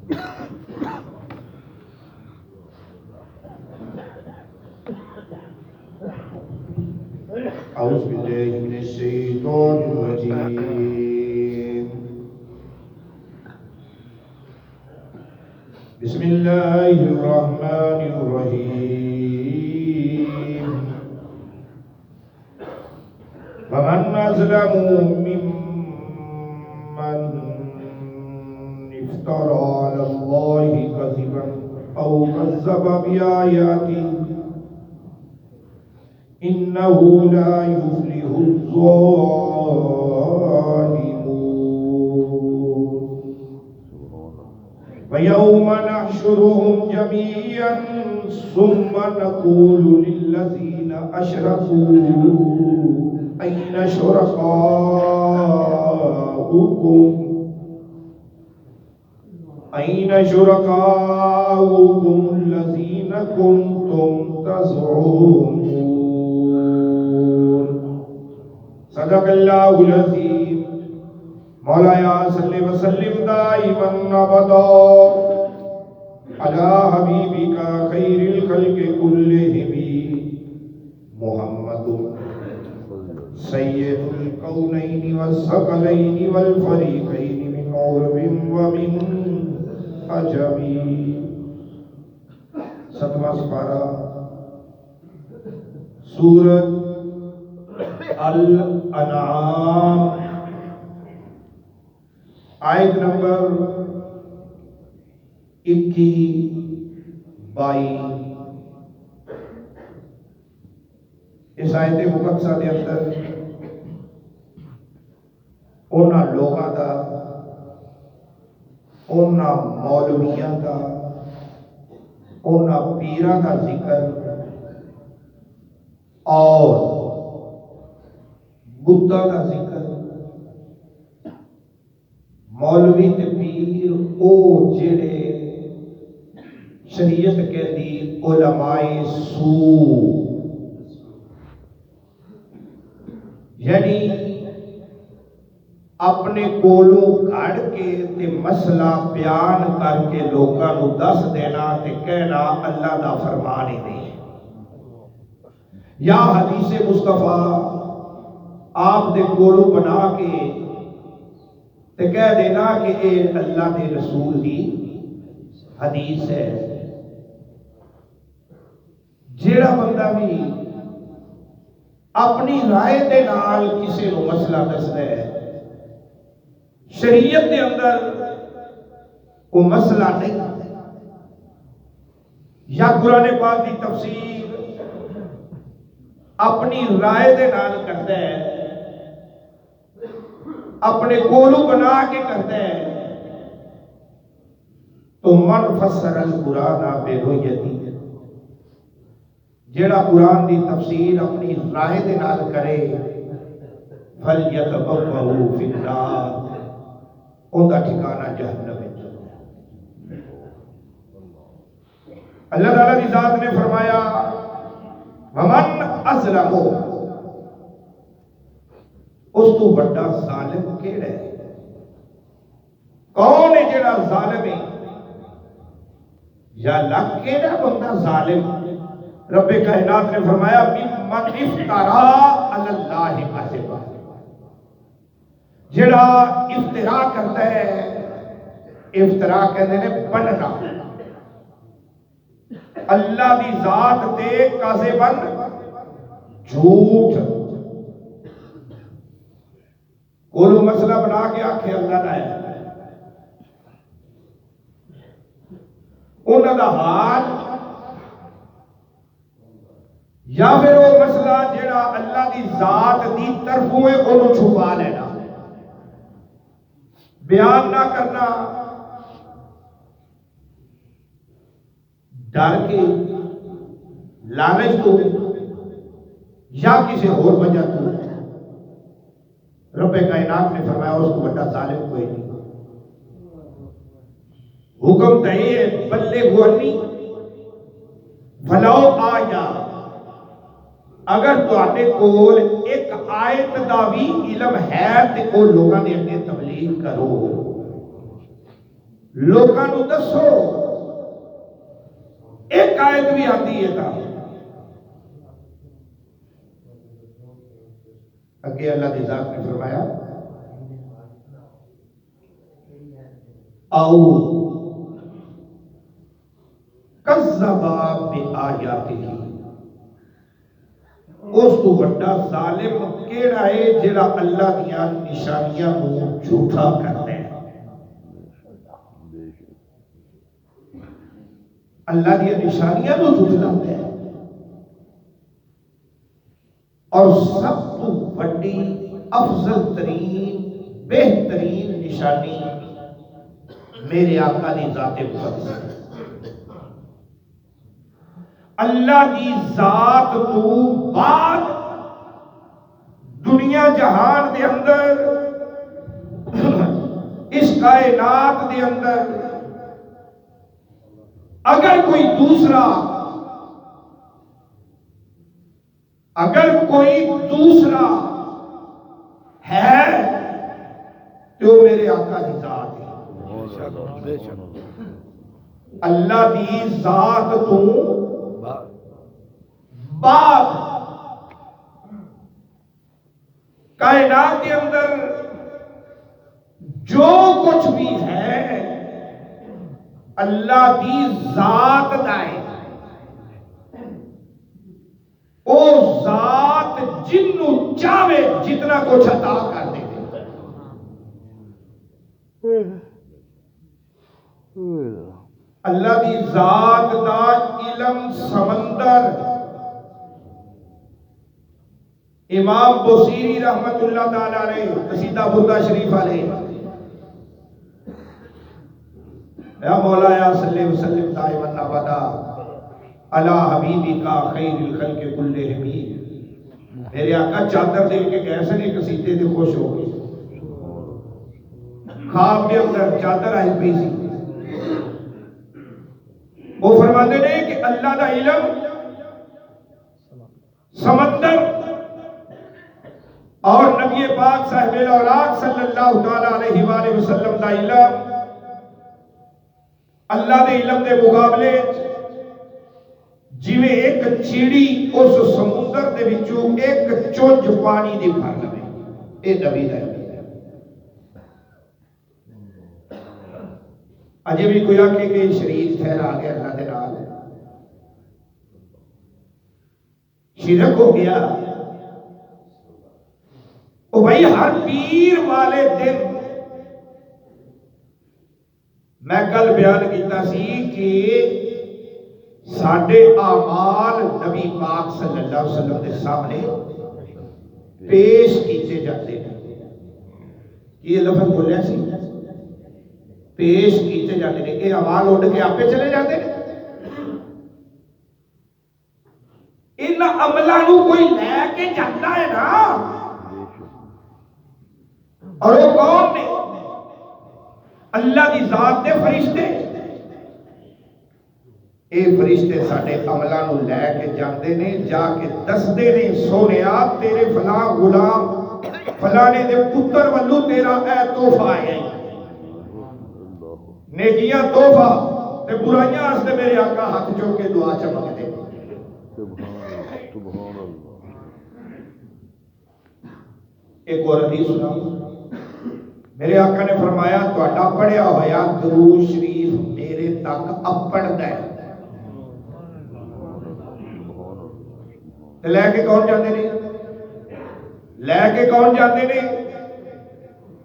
أعوذ بالله من الشيطان الرجيم. بسم الله الرحمن الرحيم. فمن أظلم ممن افترى على الله كذبا أو كذب بآياته إنه لا يفلح الظالمون. ويوم نحشرهم جميعا ثم نقول للذين أشركوا أين شركاؤكم الذين كنتم تزعمون. صدق اللہ العظیم. مولایا صلی وسلم دائما ابدا علی حبیبک خیر الخلق کلہم محمد سید الکونین والثقلین والفریقین من عرب ومن عجم. ستواں سپارہ سورۃ الانعام آیت نمبر 21-22. اس آیت مقدسہ کے اندر انہاں لوگاں دا، انہاں مولویاں دا، انہاں پیراں دا ذکر اور بُدھا دا ذکر. مولوی تے پیر او جڑے شریعت کے دی علماء سو، یعنی اپنے کولوں کھڑ کے تے مسئلہ بیان کر کے لوگاں نو دس دینا تے کہنا اللہ دا فرمان ہی نہیں، یا حدیث مصطفیٰ آپ دے کولوں بنا کے تے کہہ دینا کہ اے اللہ دے رسول دی حدیث ہے. جیڑا بندہ بھی اپنی رائے دے نال کسی نو مسئلہ دسدا ہے، شریعت دے اندر وہ مسئلہ نہیں، یا قرآن پاک دی تفسیر اپنی رائے دے نال کرتا ہے، اپنے کولو بنا کے کرتا ہے، تو من فسر القرآن برؤیتی، جیڑا قرآن دی تفسیر اپنی رائے دے نال کرے فَلْيَتَبَوَّأْ فِي النَّارِ، ان کا ٹھکانہ جہنم ہے. اللہ تعالیٰ کی ذات نے فرمایا وَمَنْ أَظْلَمُ، اس تو بڑا ظالم کیڑا ہے؟ کون ہے جڑا ظالم ہے؟ یا لگ کیڑا بندہ ظالم؟ رب کائنات نے فرمایا مِمَّنْ اِفْتَرَا عَلَى اللَّهِ كَذِبًا، جڑا افترا کرتا ہے. افترا کہتے ہیں بننا، اللہ دی ذات تے کاذبن جھوٹ. کوئی مسئلہ بنا کے آکھے اللہ نہ ہے، انہاں دا حال، یا پھر وہ مسئلہ جڑا اللہ دی ذات دی طرفوں ہے انہوں چھپا لینا، بیان نہ کرنا، ڈر کے، لالچ تو، یا کسی اور وجہ تو. رب کائنات نے فرمایا اس کو بڑا ظالم کوئی نہیں. حکم دہی ہے بلغوا عنی ولو آیا، اگر تواڈے کول ایک آیت دا بھی علم ہے تے او لوگاں دے اگے تبلیغ کرو. لوگوں کو دسو ایک آیت بھی آتی ہے تا اگے اللہ دی ذات نے فرمایا او کذبا بآیاتہ، اس تو بڑا ظالم کیڑا ہے جڑا اللہ دیاں نشانیاں کو جھوٹا کرتا ہے۔ اللہ دیاں نشانیاں کو جھٹلاتا ہے، اور سب تو بڑی افضل ترین بہترین نشانی میرے آقا دی ذات مقدس ہے۔ اللہ کی ذات تو بعد دنیا جہان دے اندر اس کائنات دے اندر اگر کوئی دوسرا ہے تو میرے آقا کی ذات ہے۔ اللہ کی ذات تو بعد کائنات کے اندر جو کچھ بھی ہے اللہ کی ذات دا ہے۔ او ذات جنوں چاہے جتنا کچھ عطا کر دے۔ اللہ کی ذات دا علم سمندر، امام بصیری رحمت اللہ تعالی علیہ قصیدہ بردہ شریف علیہ، یا مولا یا صلی وسلم دائما ابدا علی حبیبک خیر الخلق کلہم، میرے آقا چادر دے کے گئے سے نہیں قصیدے سے خوش ہو گئے، خواب کے اندر چادر آئی پی سی، وہ فرماتے ہیں کہ اللہ دا علم سمندر اور نبی پاک صاحب الاولاق صلی اللہ تعالی علیہ وآلہ وسلم دا علم اللہ دے علم دے مقابلے جویں ایک چیڑی اس سمندر دے وچوں ایک چونج پانی دی بھر لوے، اے نبی دا علم۔ اجے بھی کوئی آکھے کہ شریف ٹھہرا گیا اللہ دے نال، شرک ہو گیا۔ او بھائی ہر پیر والے دن میں کل بیان کیتا سی کہ ساڈے اعمال نبی پاک صلی اللہ علیہ وسلم کے سامنے پیش کیتے جاتے ہیں۔ یہ لفظ بولیا سی پیش کیتے جاتے ہیں، یہ اعمال اٹھ کے آپے چلے جاتے ہیں؟ ان عملاں نو کوئی لے کے جاتا ہے نا، اور وہ کون نے؟ اللہ کی ذات دے فرشتے۔ اے فرشتے ساڈے عملاں نو لے کے جاندے نے، جا کے دسدے نے سونیا تیرے فلاں غلام فلانے دے پتر ولو تیرا اے تحفہ ہے، نیکیاں تحفہ تے برائیاں واسطے میرے آقا ہاتھ چوک کے دعا چمک دے۔ ایک اور حدیث سنا، میرے آقا نے فرمایا تہاڈا پڑھیا ہویا درود شریف میرے تک اپڑدا ہے، لے کے کون جاندے نے؟ لے کے کون جاندے نے؟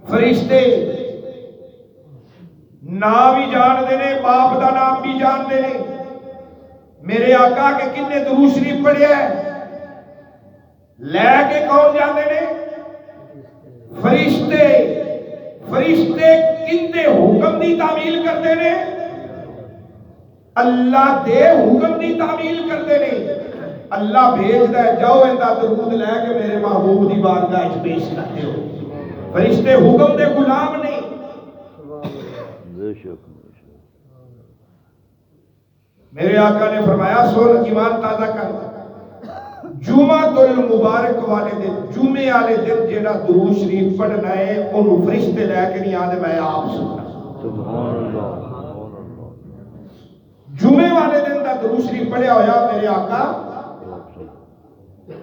فرشتے۔ نام بھی جاندے نے، باپ دا نام بھی جاندے نے، میرے آقا کے کنے درود شریف پڑھیا ہے، لے کے کون جاندے نے؟ فرشتے۔ فرشتے کندے حکم دی تعمیل کرتے نے؟ اللہ دے حکم دی تعمیل کرتے نے۔ اللہ بھیجدا ہے جاؤ ایندا درود لے کے میرے محبوب دی بارگاہ وچ پیش کرتے ہو۔ فرشتے حکم دے غلام نہیں۔ میرے آقا نے فرمایا سن ایمان تازہ کر، جمعۃ المبارک والے دن، جمعے والے دن جیڑا درود شریف پڑھنا ہے انہوں فرشتے لے کے نہیں آتے، میں آپ سننا۔ سبحان اللہ۔ درود شریف پڑھیا ہویا میرے آقا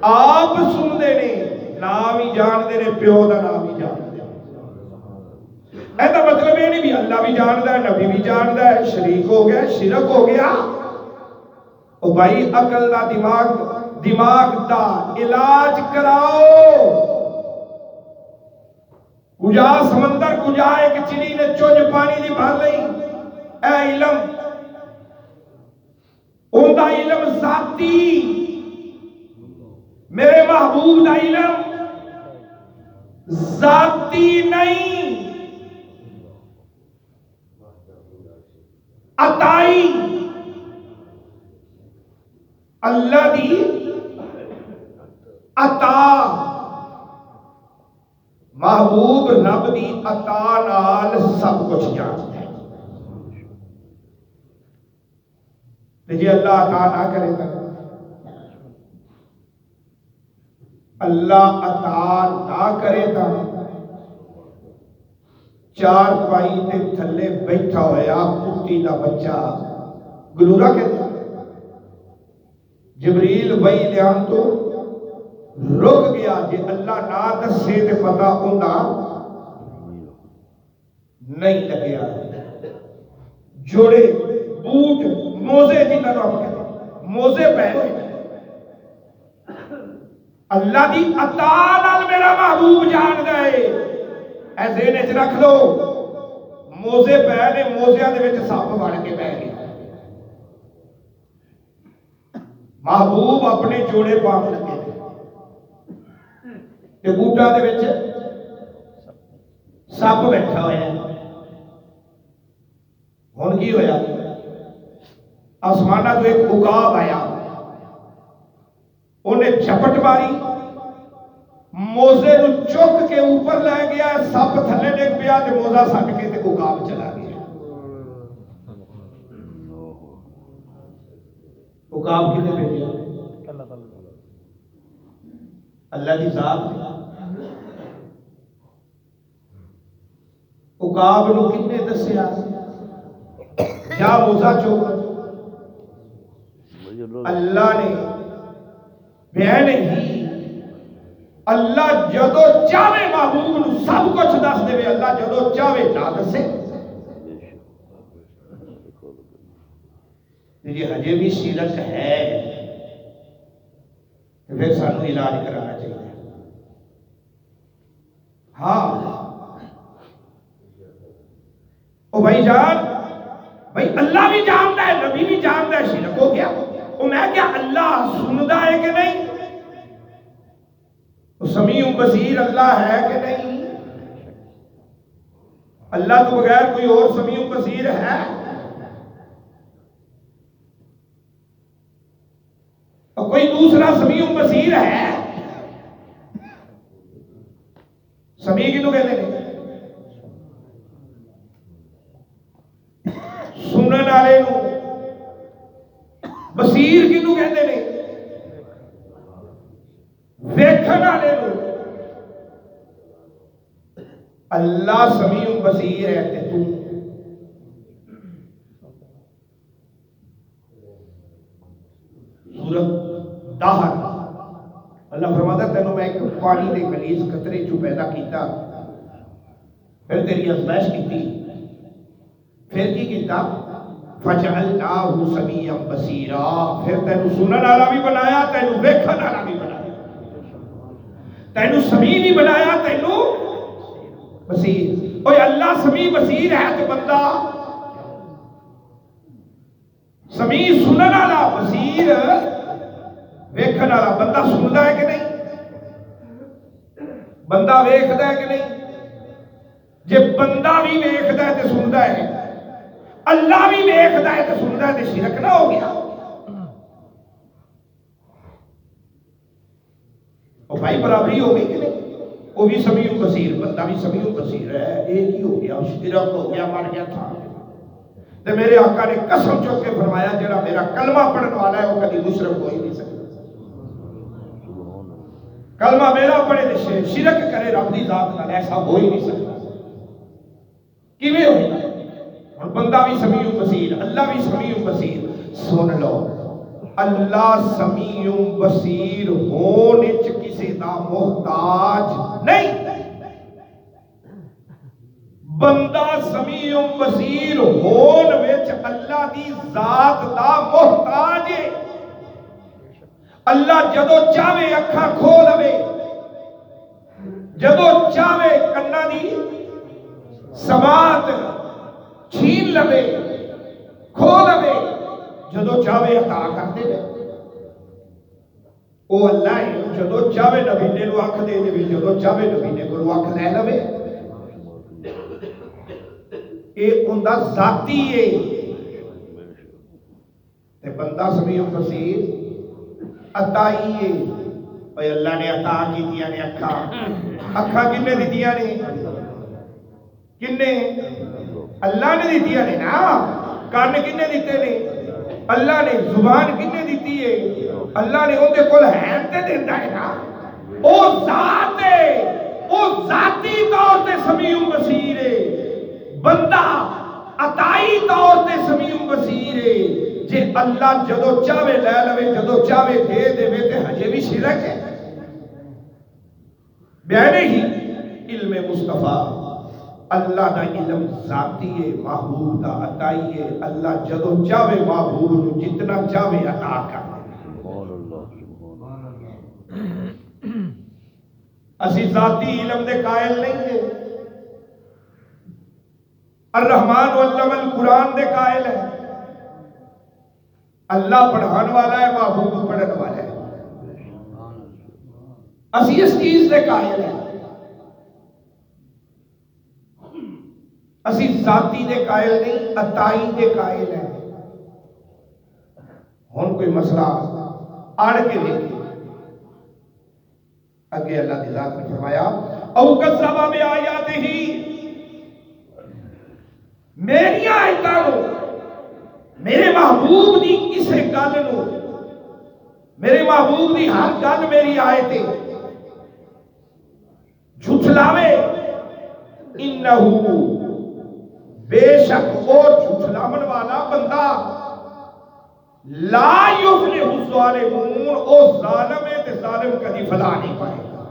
آپ سنتے نے نام ہی جانتے نے پیو دا نام ہی جانتے ایسا مطلب یہ نہیں بھی اللہ بھی جانتا ہے نبی بھی جانتا ہے شریک ہو گیا شرک ہو گیا او بھائی عقل دا دماغ دا علاج کراؤ کجا سمندر کجا ایک چلی نے چونج پانی دی بھر لئی اے علم ان دا علم ذاتی میرے محبوب دا علم ذاتی نہیں عطائی اللہ دی عطا محبوب رب دی عطا نال سب کچھ جانتا ہے جی اللہ عطا نہ کرے گا اللہ عطا نہ کرے گا چار پائی تے تھلے بیٹھا ہویا کتی دا بچہ گلورا کہتے ہیں جبریل وہی لیان تو رک گیا جی اللہ نہ دسے تے پتا ہونا نہیں لگیا جوڑے بوٹ موزے جنہاں نو آپ کہتے ہیں موزے پہنے اللہ دی عطا نال میرا محبوب جان گئے ایسے نے رکھ لو موزے پہنے موزیاں دے وچ سپ بڑھ کے پہ گیا محبوب اپنے جوڑے پاک لگے تے بوٹا دے وچ سپ بیٹھا ہوا ہے ہن کی ہویا آسمانہ تو ایک عقاب آیا انہیں جھپٹ ماری موزے نو چک کے اوپر لے گیا سپ تھلے ڈگ پیا تے موزہ سٹ کے تے عقاب چلا گیا عقاب کنے بھیجا اللہ کی ذات عقاب نو کنے دسیا جا موزہ چوک اللہ نے میں نہیں اللہ جدو چاہے محبوب نو سب کچھ دس دے اللہ جدو چاہے نہ دسے یہ ہجے بھی شرک ہے پھر سانو علاج کرانا چاہیے ہاں او بھائی جان بھائی اللہ بھی جانتا ہے نبی بھی جانتا ہے شرک ہو گیا وہ میں کیا اللہ سندا ہے کہ نہیں سمیع بصیر اللہ ہے کہ نہیں اللہ تو بغیر کوئی اور سمیع بصیر ہے اور کوئی دوسرا سمیع بصیر ہے سمیع کی تو کہتے ہیں سنن والے نو بصیر کنو کہتے ہیں ویکھن والے نو اللہ سمیع بصیر ہے تے تو سورۃ دہر اللہ فرماتا ہے تینوں میں ایک پانی دے غلیظ قطرے چوں پیدا کیتا پھر تیری آزمائش کیتی پھر کی کیتا فجعلناہ سمیعا بصیرا پھر تینوں سنن والا بھی بنایا تینوں ویکھن والا بھی بنایا تینوں سمیع بھی بنایا تینوں بصیر اوے اللہ سمیع بصیر ہے تو بندہ سمیع سنن والا بصیر ویکھن والا بندہ سندا ہے کہ نہیں بندہ ویکھدا ہے کہ نہیں جے بندہ بھی ویکھدا ہے تے سندا ہے اللہ بھی ویکھدا ہے تے سندا ہے تے شرک نہ ہو گیا اور بھائی برابری ہو گئی کہ نہیں وہ بھی سمیع بصیر بندہ بھی سمیع بصیر ہے ایک ہی ہو گیا شرک ہو گیا مر گیا تھا تے میرے آقا نے قسم چوک کے فرمایا جڑا میرا کلمہ پڑھنے والا ہے وہ کبھی مشرک ہو ہی نہیں سکتا کلمہ میرا پڑھے تے شرک کرے رب دی ذات نال ایسا ہو ہی نہیں سکتا کیویں ہوئے بندہ بھی سمیع بصیر، اللہ بھی سمیع بصیر. سن لو اللہ سمیع بصیر ہونے چ کسی دا محتاج نہیں. بندہ سمیع بصیر ہون وچ اللہ دی ذات دا محتاج ہے. اللہ جدو چاہے اکھاں کھولوے، جدو چاہے کنا دی سماعت چھین لوے کھولوے، جدو چاہے عطا کر دے. او اللہ ہے جدو چاہے نبینے نو اکھ دے دے، جدو چاہے نبینے کو اکھ لے لوے. اے اندہ ذاتی ہے. تے بندہ سمیع بصیر عطائی ہے. اوہ اللہ نے عطا کی دیا نے اکھا. اکھا کنے دی دیا نے؟ کنے؟ اللہ نے دی دیا نے نا. کان کنے دیتے نے؟ اللہ نے. زبان کنے دیتی ہے؟ اللہ نے. ان دے کول ہے تے دیتا ہے نا. او ذات ہے، او ذاتی طور تے سمیع بصیر ہے. بندہ عطائی طور تے سمیع بصیر ہے. جے اللہ جدو چاہے لے لوے، جدو چاہے دے دے وے تے ہجے بھی شرک ہے. بیانے ہی علم مصطفیٰ اللہ دا علم ذاتی ہے، محبوب دا عطائی ہے. اللہ جدو چاہے محبوب نو جتنا چاہے عطا کر دے. اسی ذاتی علم دے قائل نہیں ہے. الرحمن علم القرآن دے قائل ہے. اللہ پڑھان والا ہے، محبوب پڑھن والا ہے. اسی اس چیز دے قائل ہے. اسی ذاتی دے قائل نہیں، عطائی دے قائل ہے. ہن کوئی مسئلہ آڑ کے دیکھیں. اگے اللہ دی ذات نے فرمایا او کذب بآیاتہ، میری آیتاں نو، میرے محبوب دی کسے گل نو، میرے محبوب دی ہر گل میری آیتے جھٹلاوے. انہو بے شک وہ جھٹلاون والا بندہ لا یفلح الظالمون، او ظالم ہے تے ظالم کبھی فلاح نہیں پائے گا.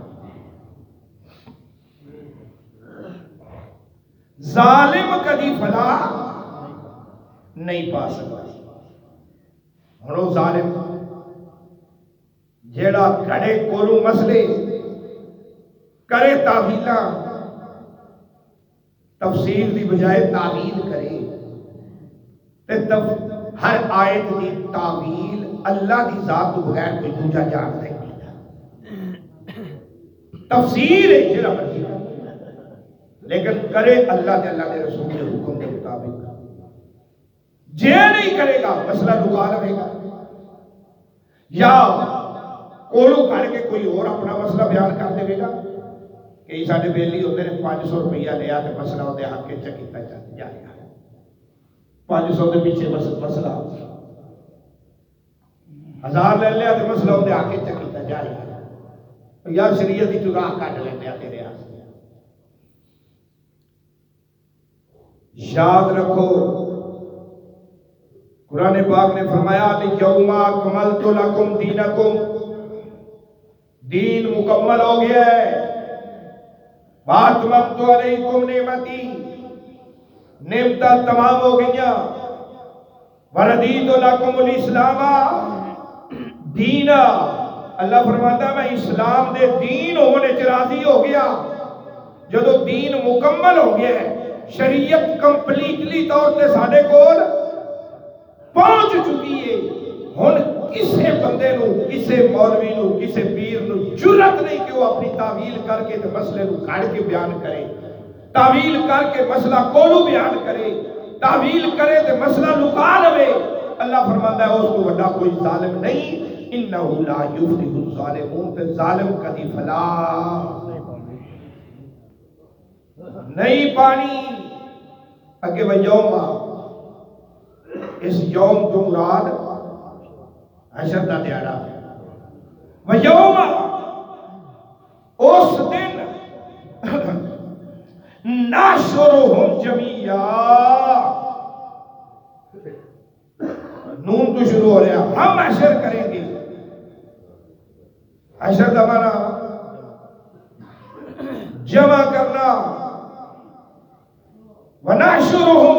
ظالم کبھی فلاح نہیں پا سکتا. ہنو ظالم جیڑا گھڑے کولو مسئلے کرے تعویلاں، تفسیر دی بجائے تعویل کرے تے ہر آیت دی تعویل اللہ دی ذات تو بغیر کوئی دوجا جان نہیں. تفسیر ہے جڑا مرضی لیکن کرے اللہ تے اللہ کے رسول کے حکم کے مطابق. جے نہیں کرے گا مسئلہ ڈکا لے گا، یا کولو کر کے کوئی اور اپنا مسئلہ بیان کر دے گا. کئی ساڈے بیلی ہوندے نے 500 روپیہ لیا تے مسئلہ اودے حق وچ کیتا جا رہا ہے. 500 دے پیچھے مسئلہ 1000 لے لیا تے مسئلہ اودے حق وچ کیتا جا رہا ہے. یار شریعت دی چگاہ کٹ لیندے آ تیرے واسطے. یاد رکھو قرآن پاک نے فرمایا الیوم اکملت لکم دینکم، دین مکمل ہو گیا ہے. واتممت علیکم نعمتی، نعمتیں تمام ہو گئیاں. وردیت لکم الاسلام دینا، اللہ فرماتا ہے میں اسلام دے دین ہونے چ راضی ہو گیا. جدو دین مکمل ہو گیا ہے، شریعت کمپلیٹلی طور تے ساڈے کول پہنچ چکی ہے. ہن کسے بندے نو، کسے مولوی نو، کسے پیر نو جرأت نہیں کہ وہ اپنی تعویل کر کے تے مسئلے نو کھڑ کے بیان کرے، تعویل کر کے مسئلہ کولو بیان کرے، تعویل کرے تے مسئلہ لکا لوے. اللہ فرماتا ہے اس کو بڑا کوئی ظالم نہیں. انہو لا یفلح الظالمون، تے ظالم کبھی فلاح نہیں پانی. اگے وہ یوم، اس یوم تو مراد حشر دا دیارہ. وہ یوم اس دن ناشرہم جمیعا، نون تو شروع ہو رہا ہم حشر کریں گے. حشر کا مانا جمع کرنا. ونحشرہم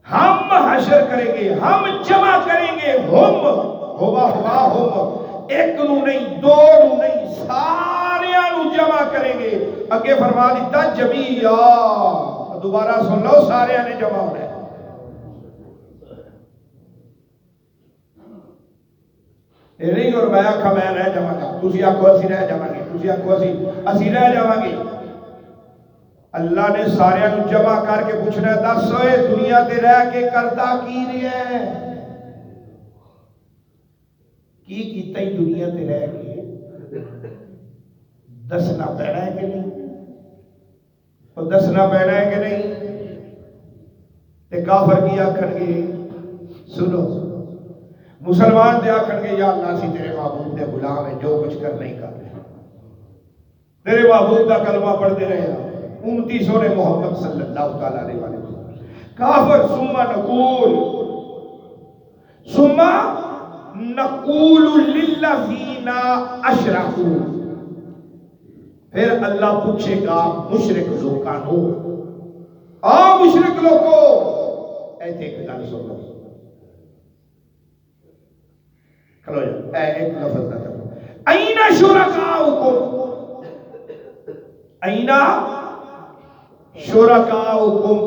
ہم حشر کریں گے, ہم جمع کریں گے. ہم ایک نو نہیں, دو نو نہیں, سارے نو جمع کریں گے. اگے فرما دیتا جميعا, دوبارہ سن لو, سارے نے جمع ہونا ہے. یہ نہیں اور میں آکھا میں رہ جاواں گا, تسی آکھو اسی رہ جاواں گے, تسی آکھو اسی رہ جاواں گے. اللہ نے سارے نو جمع کر کے پوچھنا ہے, دس ہوئے دنیا تے رہ کے کرتا کی رہا ہے, کی کیتا ہی دنیا تے رہ کے دسنا پینا ہے کہ نہیں, اور دسنا پینا ہے کہ نہیں. تے کافر کی آکھن گے, سنو مسلمان تے آکھن گے یا اللہ سی تیرے محبوب دے غلام ہے, جو کچھ کرنا ہی کر رہے, تیرے محبوب دا کلمہ پڑھتے رہے ہیں, امتی سونے محمد صلی اللہ تعالی علیہ وسلم. کافر ثم نقول للذین اشرکوا, پھر اللہ پوچھے گا مشرک لوگوں, آ مشرک لوگوں, ایسے ایک گل سنو, کھلو جا, ایک لفظ نہ کرو, این شرکاؤکم, این شرکاؤکم.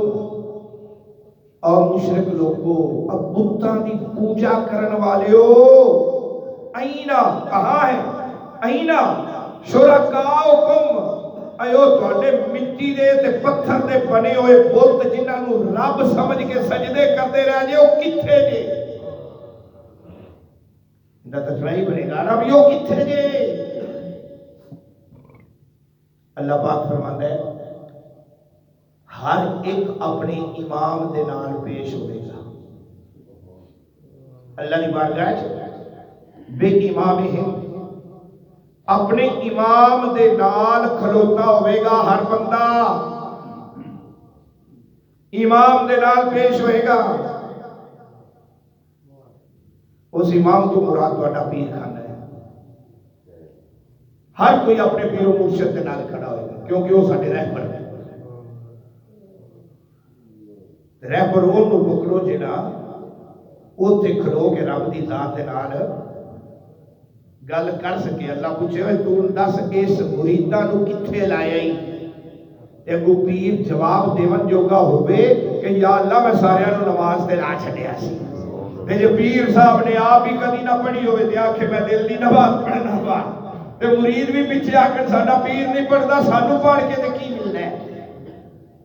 اور مشرک لوگوں, اب بتاں دی پوجا کرن والے ہو, اینا کہاں ہے, اینا شرکاؤکم, ایو تواڈے مٹی دے تے پتھر دے بنے ہوئے بت جنہاں نو رب سمجھ کے سجدے کرتے رہ جے, او کتھے جے؟ دا تجربہ ہی بنے گا, رب یو کتھے جے؟ اللہ پاک فرماتا ہے ہر ایک اپنے امام دے نال پیش ہوئے گا. اللہ کی بارگاہ بے امامہم, اپنے امام دے نال کھلوتا ہوئے گا ہر بندہ, امام دے نال پیش ہوئے گا. اس امام تو مراد تہاڈا پیر خانہ ہے. ہر کوئی اپنے پیر و مرشد دے نال کھڑا ہوئے گا, کیونکہ وہ ساڈے رہبر ہے. رہبر اونوں پکڑو جڑا اوتھے کھلو کے رب دی ذات دے نال گل کر سکے. اللہ پوچھے ہوئے تو دس اس مریداں نو کتھے لایا ہی, تے اگوں پیر جواب دیون جوگا ہوئے کہ یا اللہ میں سارے نو نماز تے لا چھڈیا سی. تے جے پیر صاحب نے آپ ہی کدی نہ پڑھی ہوئے تے آکھے میں دل دی نماز پڑھنا وا, تے مرید بھی پیچھے آ کے ساڈا پیر نہیں پڑھدا, سانو پڑھ کے تے کی ملنا ہے؟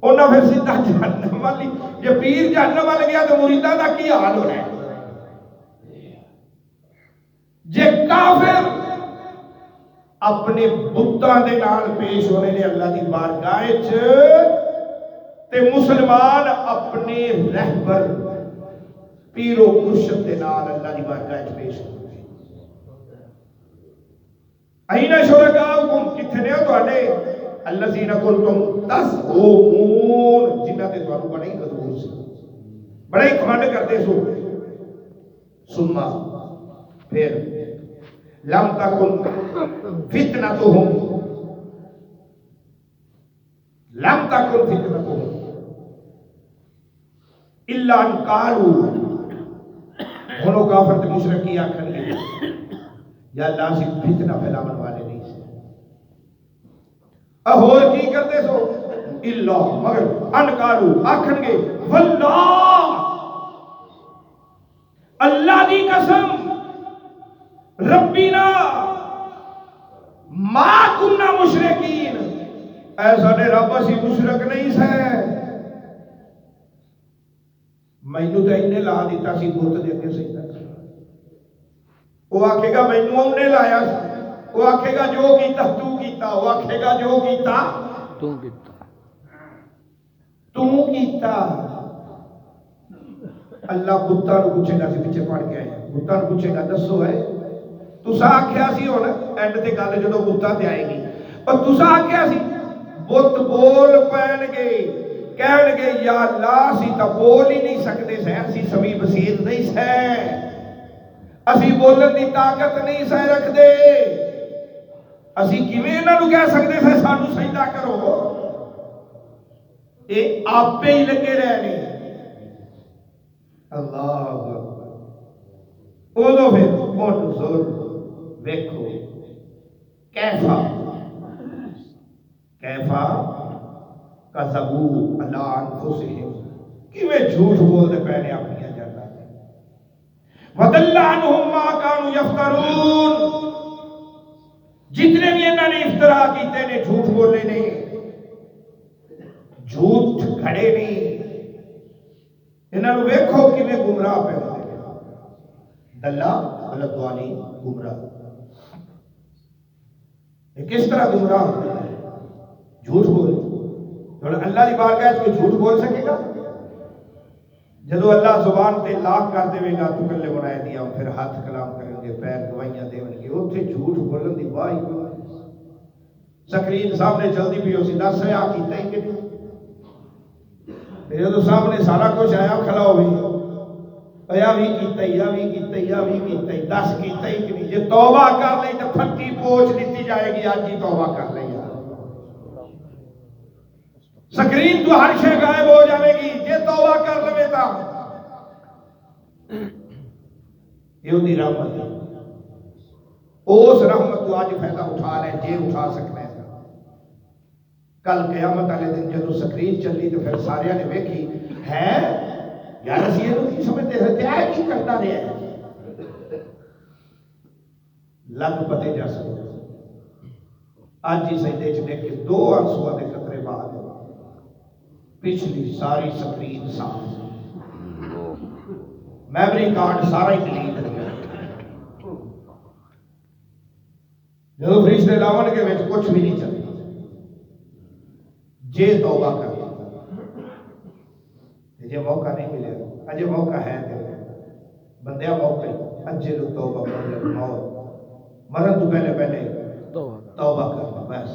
انہاں پھر سیدھا جہنم والی, جے پیر جہنم وال گیا تو مریداں دا کی حال ہونا ہے؟ جے کافر اپنے بتاں دے نال پیش ہونے نے اللہ دی بارگاہ وچ, تے مسلمان اپنے رہبر پیر و مرشد دے نال اللہ دی بارگاہ وچ پیش ہونے. اینا شرکاؤکم, کتھے نے تواڈے الذین کنتم تزعمون, جنہاں تے تانوں بڑا ہی غرور سی, بڑا ہی کھنڈ کرتے سو. ثم پھر لم تکن فتنتہم, لم تکن فتنتہم الا ان قالوا, ہنو کافر تے مشرک کی آکھن گے یا اللہ سے فتنہ پھیلاون والے نہیں سے, اور کی کرتے سو الا مگر ان قالوا آکھن گے واللہ, اللہ دی قسم, ربینا ما کننا مشرکین, اے ساڈے رب اسی مشرک نہیں سے. مینوں تے انہیں لا دیتا سی بت دے کے سجدہ, وہ آکھے گا مینوں انہیں لایا سی, وہ آکھے گا جو کیتا تو کیتا, وہ آکھے گا جو کیتا تو کیتا. اللہ بتاں نو پوچھے گا, سی پیچھے پڑھ کے آئے, بتاں نو پوچھے گا دسو ہے تسا آکھیا سی ہن اینڈ تے گل جدوں بتاں تے آئے گی, اور تسا آکھیا سی بت بول پین گے, کہن گے یا اللہ اسی تا بول ہی نہیں سکتے سیں، اسی سمیع بصیر نہیں سیں، اسی بولن دی طاقت نہیں سیں رکھ دے، اسی کیویں انہاں نوں کہہ سکتے سیں سانو سجدہ کرو، اے آپے ہی لگے رہنے۔ اللہ اودوں پھر ان ضرور ویکھو کیفا کذبوا علی انفسہم، کیویں جھوٹ بولتے پے نے اپنی جاناں تے، وضل عنہم ما کانوا یفترون، جتنے بھی انہوں نے افترا کیتے نے، جھوٹ بولے نے، جھوٹ کھڑے نہیں، انہوں نے ویکھو کیویں گمراہ پہ ہوتے ہیں، دلہ غلط والی گمراہ، یہ کس طرح گمراہ ہوتے ہیں؟ جھوٹ بول، اللہ کی بارگاہ کوئی جھوٹ بول سکے گا؟ جدو اللہ زبان تے لاکھ کر دے گا تو کلے بنائے دیا، پھر ہاتھ کلام کریں گے، پیر گوائیاں دیں گے، اوتھے جھوٹ بولن دی واہ ہی کوئی، سکرین سامنے چلدی پئی اسی دس آ کیتا ہی کہ جدو سامنے سارا کچھ آیا کھلا ہوئی، یا بھی کیتا ہی، یا بھی کیتا ہی، یا بھی کیتا ہی، دس کیتا ہی کہ نہیں، جے توبہ کر لئی تو پھٹی پوچھ دیتی جائے گی، آج ہی توبہ کر لئی، سکرین تو ہر شے غائب ہو جائے گی، جے توبہ کر لوے تا یہ ہوتی رحمت ہے، اس رحمت کو آج فائدہ اٹھا لیں جے اٹھا سکتے ہیں۔ کل قیامت والے دن جدو سکرین چلی تو پھر سارے نے ویکھی ہے یار اسی یہ نہیں سمجھتے رہتے ہیں کی کرتا رہے ہیں، لگ پتے جا سکتے آج ہی سجدے چ دیکھ کے دو آنسواں دے قطرے بعد پچھلی ساری سکرین صاف، میموری کارڈ سارا ہی ڈیلیٹ ہو گیا، جدو فرشتے لاون کے وچ کچھ بھی نہیں چلتا، جے توبہ کر جے موقع نہیں ملے، اجے موقع ہے بندیا، موقع اجے لو توبہ کر موت مرن تو پہلے توبہ کرنا، بس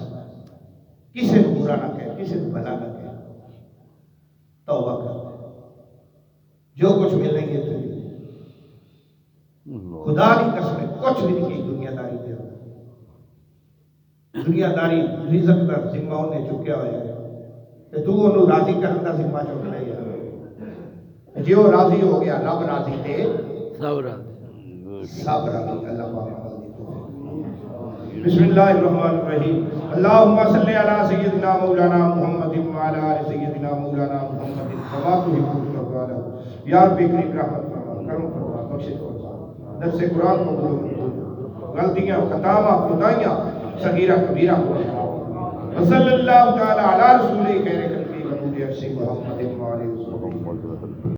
کسی کو برا نہ کہے، کسی کو بھلا نہ کہے، توبہ کر جو کچھ ملیں گے تو خدا کی قسم کچھ بھی نہیں کی دنیا داری دے، دنیا داری رزق کا ذمہ انہیں چکیا ہوا ہے، تو انہوں راضی کرنے کا ذمہ چک لے گا، جی وہ راضی ہو گیا رب راضی تے سب راضی، اللہ پاک بسم اللہ الرحمن الرحیم، اللہم صلی علی سیدنا مولانا محمد وعلی آل سیدنا مولانا محمد کما تحب وترضى، یا رب کریم رحمت فرما، کرم فرما، بخشش فرما، درس قرآن قبول، غلطیاں خطاواں خدائیاں صغیرہ کبیرہ وصلی اللہ تعالی علی رسول خیر خلق محمد وعلی آلہ وصحبہ